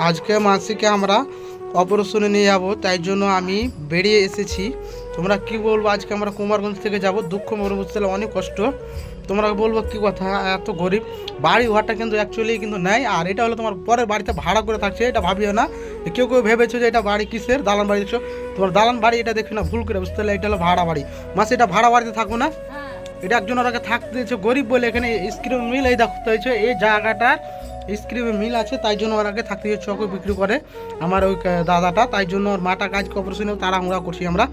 আজকে মাসিকে আমরা অপারেশনে নিয়ে যাব, তাই জন্য আমি বেরিয়ে এসেছি। তোমরা কি বলবো, আজকে আমরা কুমারগঞ্জ থেকে যাব। দুঃখ বুঝতে অনেক কষ্ট। তোমরা বলবো কি কথা, এত গরিব বাড়ি ঘরটা কিন্তু অ্যাকচুয়ালি কিন্তু নেই। আর এটা হলো তোমার পরের বাড়িতে ভাড়া করে থাকছে, এটা ভাবিও না। কেউ কেউ ভেবেছো যে এটা বাড়ি কিসের, দালান বাড়ি দেখছো। তোমার দালান বাড়ি এটা দেখছো না, ভুল করে বুঝতে পারলে। এটা হলো ভাড়া বাড়ি। মাসে এটা ভাড়া বাড়িতে থাকবো না, এটা একজন ওরাকে থাকতে দিয়েছে গরিব বলে। এখানে স্ক্রিম মিল এই দেখতে হয়েছে, এই জায়গাটার স্ক্রিমে মিল আছে, তাই জন্য ওরাকে থাকতে দিয়েছে। চকে বিক্রি করে আমার ওই দাদাটা, তাই জন্য ওর মাটা কাজ অপারেশনে তাড়াহুড়া করছি আমরা।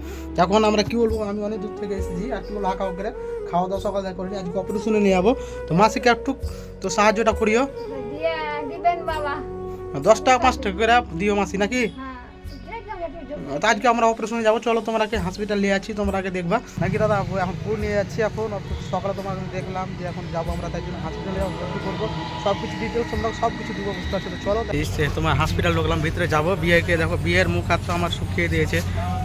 এখন আমরা কি বলবো, আমি অনেক দূর থেকে এসেছি, আর কি বলবো, হাঁকা করে খাওয়া দাওয়া সকাল দেখা করিনি, আজকে অপারেশনে নিয়ে যাবো। তো মাসিকে একটু তো সাহায্যটা করিও, 10 টাকা 5 টাকা করে দিও মাসি, নাকি? তো আজকে আমরা অপারেশনে যাবো, চলো তোমরাকে হসপিটাল নিয়ে যাচ্ছি, তোমরাকে দেখবা নাকি দাদা। এখন পুরো নিয়ে যাচ্ছি, এখন সকালে তোমাকে দেখলাম যে এখন যাবো আমরা, তাই জন্য হসপিটালে ভর্তি করবো। সব কিছু ডিটেলস তোমরা সব কিছু দিব, বুঝতে পারছো তো। চলো তোমার হসপিটাল ঢুকলাম, ভিতরে যাবো। বিয়েকে দেখো, বিয়ের মুখ হাত তো আমার শুকিয়ে দিয়েছে,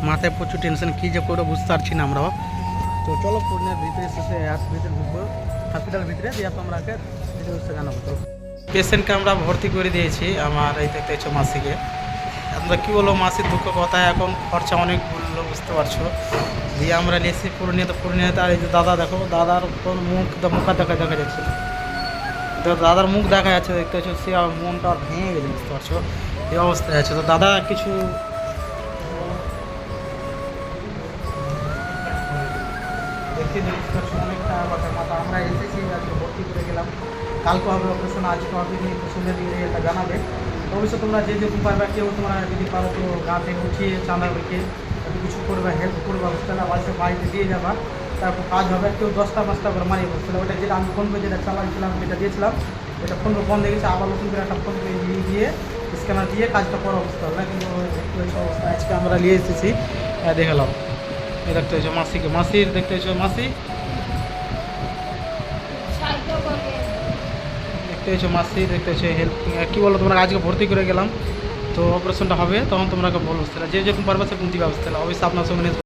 মাথায় প্রচুর টেনশন, কী যে করে বুঝতে পারছি না আমরাও। তো চলো পূর্ণের ভিতরে এসেছে, ভিতরে ঢুকবো হসপিটালের ভিতরে, দিয়ে তোমরাকে ডিটেলস জানাবো। চলো, পেশেন্টকে আমরা ভর্তি করে দিয়েছি আমার এই দেখতে হচ্ছে মাসিকে। আমরা কী বলবো, মাসির দুঃখ কথা, এখন খরচা অনেক বললো, বুঝতে পারছো। দিয়ে আমরা নিয়েছি পূর্ণিয়াতে। আর এই যে দাদা দেখো, দাদার মুখ দেখা যাচ্ছে, তো দাদার মুখ দেখা যাচ্ছে, দেখতে পাচ্ছ। সে মনটা ভেঙে গেছে, বুঝতে পারছো, এই অবস্থায় আছে। তো দাদা কিছু দেখতে বুঝতে পারছো, অনেকটা মাথা। আমরা এসেছি, আজকে ভর্তি করে গেলাম, কালকে হবে অপারেশন, আজকে হবে কি সুন্দর দিয়ে এটা জানাবে। অবশ্যই তোমরা যে যেরকম পারবে, কেউ তোমরা যদি পারো তো গা থেকে উঠিয়ে চাঁদা রেখে একটু কিছু করবে, হেল্প করবে, বুঝতে পারলে। বাড়িতে বাড়িতে দিয়ে যাবা, তারপর কাজ হবে। কেউ 10টা 5টা করে মারিয়ে বুঝতে পারলে। ওটা যেটা আমি ফোনপে যেটা চালাচ্ছিলাম, যেটা দিয়েছিলাম, এটা ফোনপে বন্ধ হয়ে গেছে, আবার নতুন করে একটা ফোনপে দিয়ে স্ক্যানার দিয়ে কাজটা করা, বুঝতে পারলে। কিন্তু দেখতে হয়েছে অবস্থা, আজকে আমরা নিয়ে এসেছি, দেখালাম। এই দেখতে হয়েছে মাসিকে, মাসির দেখতে হয়েছে মাসি, দেখতে হয়েছে মাসি, দেখতে হচ্ছে হেল্প। কী বলো, তোমরা আজকে ভর্তি করে গেলাম, তো অপারেশনটা হবে, তখন তোমরা বলো, বুঝতে যে যেরকম পারবে সেরকম দিবে, বুঝতে অবশ্যই আপনার সঙ্গে